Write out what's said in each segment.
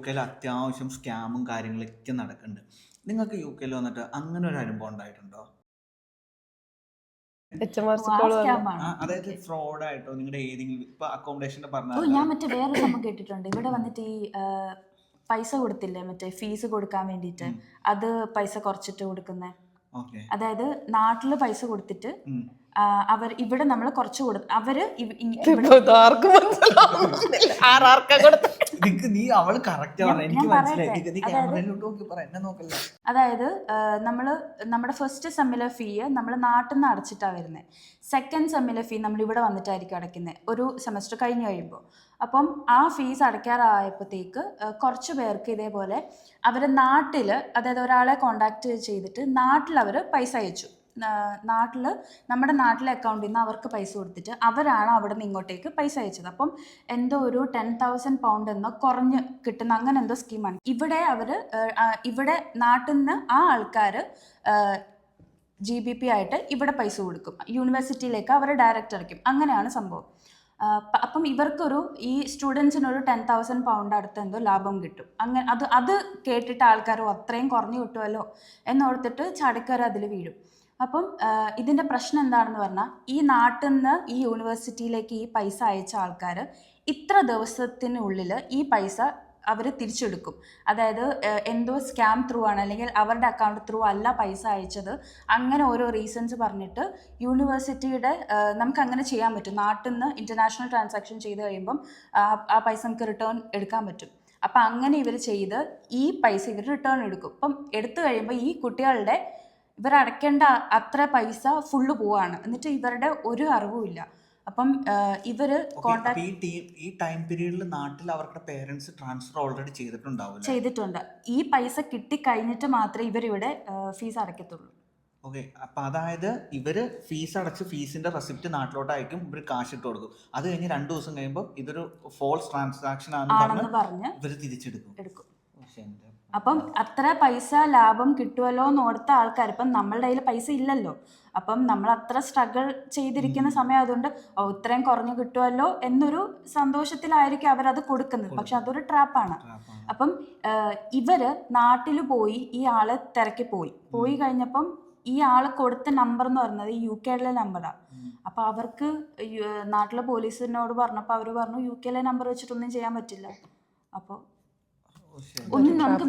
യുകെയിൽ അത്യാവശ്യം സ്കാമും കാര്യങ്ങളൊക്കെ നടക്കുന്നുണ്ട്. നിങ്ങൾക്ക് യുകെയിൽ വന്നിട്ട് അങ്ങനെ ഒരു അനുഭവം ഉണ്ടായിട്ടുണ്ടോ? അതായത് ഫ്രോഡ് ആയിട്ടോ നിങ്ങളുടെ ഏതെങ്കിലും ഇപ്പൊ അക്കോമഡേഷന്റെ പറഞ്ഞാൽ ഞാൻ മറ്റേ വേറെ സംഭവം കേട്ടിട്ടുണ്ട്. ഇവിടെ വന്നിട്ട് ഈ പൈസ കൊടുത്തില്ലേ, മറ്റേ ഫീസ് കൊടുക്കാൻ വേണ്ടിയിട്ട്, അത് പൈസ കുറച്ചിട്ട് കൊടുക്കുന്നത്. അതായത് നാട്ടില് പൈസ കൊടുത്തിട്ട് അവർ ഇവിടെ നമ്മൾ കുറച്ച് കൊടുത്തു. അവര് അതായത് നമ്മള് നമ്മുടെ ഫസ്റ്റ് സെമ്മിലെ ഫീ നമ്മൾ നാട്ടിൽ നിന്ന് അടച്ചിട്ടാണ് വരുന്നത്. സെക്കൻഡ് സെമ്മിലെ ഫീ നമ്മൾ ഇവിടെ വന്നിട്ടായിരിക്കും അടയ്ക്കുന്നത് ഒരു സെമസ്റ്റർ കഴിഞ്ഞ് കഴിയുമ്പോൾ. അപ്പം ആ ഫീസ് അടയ്ക്കാറായപ്പോഴത്തേക്ക് കുറച്ച് പേർക്ക് ഇതേപോലെ അവർ നാട്ടിൽ, അതായത് ഒരാളെ കോണ്ടാക്ട് ചെയ്തിട്ട് നാട്ടിൽ അവർ പൈസ അയച്ചു. നമ്മുടെ നാട്ടിലെ അക്കൗണ്ടിൽ നിന്ന് അവർക്ക് പൈസ കൊടുത്തിട്ട് അവരാണ് അവിടെ നിന്ന് ഇങ്ങോട്ടേക്ക് പൈസ അയച്ചത്. അപ്പം എന്തോ ഒരു 10,000 പൗണ്ട് എന്നോ കുറഞ്ഞ് കിട്ടുന്ന അങ്ങനെ എന്തോ സ്കീമാണ്. ഇവിടെ നാട്ടിൽ നിന്ന് ആ ആൾക്കാർ GBP ആയിട്ട് ഇവിടെ പൈസ കൊടുക്കും, യൂണിവേഴ്സിറ്റിയിലേക്ക് അവർ ഡയറക്റ്റ് അടയ്ക്കും. അങ്ങനെയാണ് സംഭവം. അപ്പം ഈ സ്റ്റുഡൻസിനൊരു 10,000 പൗണ്ട് അടുത്ത് എന്തോ ലാഭം കിട്ടും. അങ്ങനെ അത് കേട്ടിട്ട് ആൾക്കാരോ അത്രയും കുറഞ്ഞു കിട്ടുമല്ലോ എന്നോർത്തിട്ട് ചാടിക്കാർ അതിൽ വീഴും. അപ്പം ഇതിൻ്റെ പ്രശ്നം എന്താണെന്ന് പറഞ്ഞാൽ, ഈ നാട്ടിൽ നിന്ന് ഈ യൂണിവേഴ്സിറ്റിയിലേക്ക് ഈ പൈസ അയച്ച ആൾക്കാർ ഇത്ര ദിവസത്തിനുള്ളിൽ ഈ പൈസ അവർ തിരിച്ചെടുക്കും. അതായത് എന്തോ സ്കാം ത്രൂ ആണ്, അല്ലെങ്കിൽ അവരുടെ അക്കൗണ്ട് ത്രൂ അല്ല പൈസ അയച്ചത്, അങ്ങനെ ഓരോ റീസൺസ് പറഞ്ഞിട്ട് യൂണിവേഴ്സിറ്റിയുടെ നമുക്ക് അങ്ങനെ ചെയ്യാൻ പറ്റും. നാട്ടിൽ നിന്ന് ഇൻ്റർനാഷണൽ ട്രാൻസാക്ഷൻ ചെയ്ത് കഴിയുമ്പം ആ പൈസ നമുക്ക് റിട്ടേൺ എടുക്കാൻ പറ്റും. അപ്പം അങ്ങനെ ഇവർ ചെയ്ത് ഈ പൈസ ഇവർ റിട്ടേൺ എടുക്കും. അപ്പം എടുത്തു കഴിയുമ്പോൾ ഈ കുട്ടികളുടെ ഇവരടയ്ക്കേണ്ട അത്ര പൈസ ഫുള്ള് പോവാണ്. എന്നിട്ട് ഇവരുടെ ഒരു അറിവുമില്ല. അപ്പം ഇവര് ഈ ടൈം പീരീഡിൽ നാട്ടിൽ അവരുടെ പേരൻസ് ട്രാൻസ്ഫർ ഓൾറെഡി ചെയ്തിട്ടുണ്ട്. ഈ പൈസ കിട്ടി കഴിഞ്ഞിട്ട് മാത്രമേ ഇവരിവിടെ ഫീസ് അടയ്ക്കത്തുള്ളൂ. ഓക്കെ, അപ്പൊ അതായത് ഇവര് ഫീസ് അടച്ച് ഫീസിന്റെ റെസിപ്റ്റ് നാട്ടിലോട്ട് അയക്കും, ഇവർ കാശ് ഇട്ട് കൊടുക്കും. അത് കഴിഞ്ഞ് 2 ദിവസം കഴിയുമ്പോൾ ഇതൊരു ഫോൾസ് ട്രാൻസാക്ഷൻ ആണെന്ന് പറഞ്ഞ് ഇവര് തിരിച്ചെടുക്കും. അപ്പം അത്ര പൈസ ലാഭം കിട്ടുമല്ലോ എന്ന് ഓർത്ത ആൾക്കാർ, ഇപ്പം നമ്മളുടെ കയ്യിൽ പൈസ ഇല്ലല്ലോ, അപ്പം നമ്മൾ അത്ര സ്ട്രഗിൾ ചെയ്തിരിക്കുന്ന സമയം അതുകൊണ്ട് ഇത്രയും കുറഞ്ഞു കിട്ടുമല്ലോ എന്നൊരു സന്തോഷത്തിലായിരിക്കും അവരത് കൊടുക്കുന്നത്. പക്ഷെ അതൊരു ട്രാപ്പാണ്. അപ്പം ഇവര് നാട്ടിൽ പോയി ഈ ആള് തിരക്കി പോയി കഴിഞ്ഞപ്പം ഈ ആള് കൊടുത്ത നമ്പർ എന്ന് പറയുന്നത് UK നമ്പറാണ്. അപ്പൊ അവർക്ക് നാട്ടിലെ പോലീസിനോട് പറഞ്ഞപ്പോൾ അവർ പറഞ്ഞു UK നമ്പർ വെച്ചിട്ടൊന്നും ചെയ്യാൻ പറ്റില്ല. അപ്പോൾ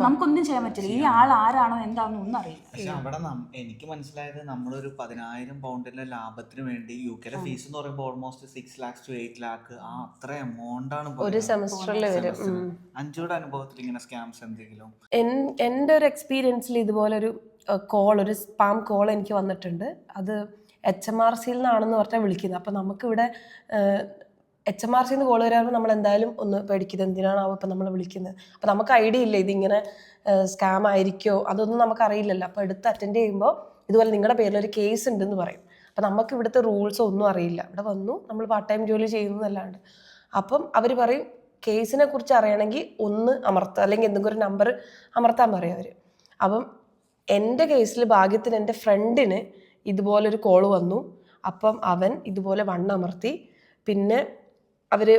നമുക്കൊന്നും ചെയ്യാൻ പറ്റില്ല. ഈ ആൾ ആരാണോ എന്താണെന്ന് ഒന്നും അറിയില്ല. പക്ഷെ അവിടെ എനിക്ക് മനസ്സിലായത് നമ്മളൊരു 10,000 പൗണ്ടിന്റെ ലാഭത്തിന് വേണ്ടി UK ഫീസ് എന്ന് പറയുമ്പോൾ ഓൾമോസ്റ്റ് 6 lakhs to 8 lakh ആ അത്ര എമൗണ്ട് ആണ് ഒരു സെമസ്റ്ററിൽ വരും. അഞ്ചുയുടെ അനുഭവത്തിൽ ഇങ്ങനെ സ്കാംസ് എന്തെങ്കിലും? എൻ്റെ ഒരു എക്സ്പീരിയൻസിൽ ഇതുപോലൊരു ഒരു സ്പാം കോൾ എനിക്ക് വന്നിട്ടുണ്ട്. അത് HMRCയിൽ നിന്നാണെന്ന് പറഞ്ഞാൽ വിളിക്കുന്നത്. അപ്പം നമുക്കിവിടെ HMRCന്ന് കോൾ വരാറുമ്പോൾ നമ്മൾ എന്തായാലും ഒന്ന് പേടിക്കുന്നത്, എന്തിനാണാവോ ഇപ്പം നമ്മൾ വിളിക്കുന്നത്. അപ്പം നമുക്ക് ഐഡിയ ഇല്ല ഇതിങ്ങനെ സ്കാം ആയിരിക്കോ, അതൊന്നും നമുക്കറിയില്ലല്ലോ. അപ്പോൾ എടുത്ത് അറ്റൻഡ് ചെയ്യുമ്പോൾ ഇതുപോലെ നിങ്ങളുടെ പേരിലൊരു കേസ് ഉണ്ടെന്ന് പറയും. അപ്പം നമുക്ക് ഇവിടുത്തെ റൂൾസോ ഒന്നും അറിയില്ല. ഇവിടെ വന്നു നമ്മൾ പാർട്ട് ടൈം ജോലി ചെയ്യുന്നതല്ലാണ്ട്. അപ്പം അവർ പറയും കേസിനെ കുറിച്ച് അറിയണമെങ്കിൽ ഒന്ന് അമർത്തുക, അല്ലെങ്കിൽ എന്തെങ്കിലും ഒരു നമ്പർ അമർത്താൻ പറയും അവർ. അപ്പം എൻ്റെ കേസിൽ ഭാഗ്യത്തിന് എൻ്റെ ഫ്രണ്ടിന് ഇതുപോലൊരു കോൾ വന്നു. അപ്പം അവൻ ഇതുപോലെ അമർത്തി. പിന്നെ അവർ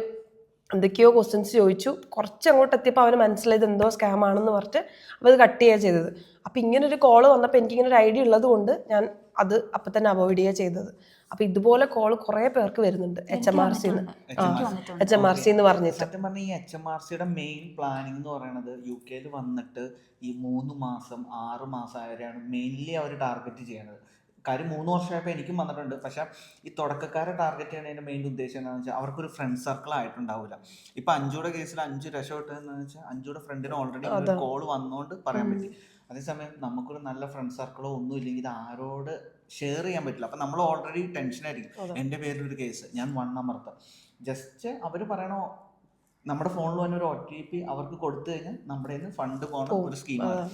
എന്തൊക്കെയോ ക്വസ്റ്റ്യൻസ് ചോദിച്ചു. കുറച്ചങ്ങോട്ട് എത്തിയപ്പോൾ അവന് മനസ്സിലായത് എന്തോ സ്കാം ആണെന്ന് പറഞ്ഞിട്ട് അവർ കട്ട് ചെയ്യുക ചെയ്തത്. അപ്പം ഇങ്ങനൊരു കോൾ വന്നപ്പോൾ എനിക്കിങ്ങനെ ഒരു ഐഡിയ ഉള്ളത് കൊണ്ട് ഞാൻ അത് അപ്പം തന്നെ അവോയ്ഡ് ചെയ്യുക ചെയ്തത്. അപ്പം ഇതുപോലെ കോൾ കുറേ പേർക്ക് വരുന്നുണ്ട് HMRCന്ന് പറഞ്ഞിട്ട്. സത്യം പറഞ്ഞാൽ ഈ HMRCയുടെ മെയിൻ പ്ലാനിങ് എന്ന് പറയുന്നത് UK വന്നിട്ട് ഈ 3 മാസം 6 മാസം ആയവരെയാണ് മെയിൻലി അവർ ടാർഗറ്റ് ചെയ്യണത്. കാര്യം 3 വർഷമായപ്പോൾ എനിക്കും വന്നിട്ടുണ്ട്. പക്ഷെ ഈ തുടക്കക്കാരെ ടാർഗറ്റ് ചെയ്യുന്നതിൻ്റെ മെയിൻ ഉദ്ദേശം എന്താണെന്ന് വെച്ചാൽ അവർക്കൊരു ഫ്രണ്ട് സർക്കിൾ ആയിട്ടുണ്ടാവില്ല. ഇപ്പം അഞ്ചുയുടെ കേസിൽ 5 രക്ഷപ്പെട്ടതെന്ന് വെച്ചാൽ 5യുടെ ഫ്രണ്ടിന് ഓൾറെഡി ഒരു കോൾ വന്നുകൊണ്ട് പറയാൻ പറ്റി. അതേസമയം നമുക്കൊരു നല്ല ഫ്രണ്ട് സർക്കിളോ ഒന്നും ഇല്ലെങ്കിൽ ഇത് ആരോട് ഷെയർ ചെയ്യാൻ പറ്റില്ല. അപ്പം നമ്മൾ ഓൾറെഡി ടെൻഷനായിരിക്കും. എൻ്റെ പേരിലൊരു കേസ്, ഞാൻ അമർത്താം. ജസ്റ്റ് അവർ പറയണോ നമ്മുടെ ഫോണിൽ തന്നെ ഒരു OTP അവർക്ക് കൊടുത്തു കഴിഞ്ഞാൽ നമ്മുടെ ഫണ്ട് പോകണ ഒരു സ്കീമാണ്.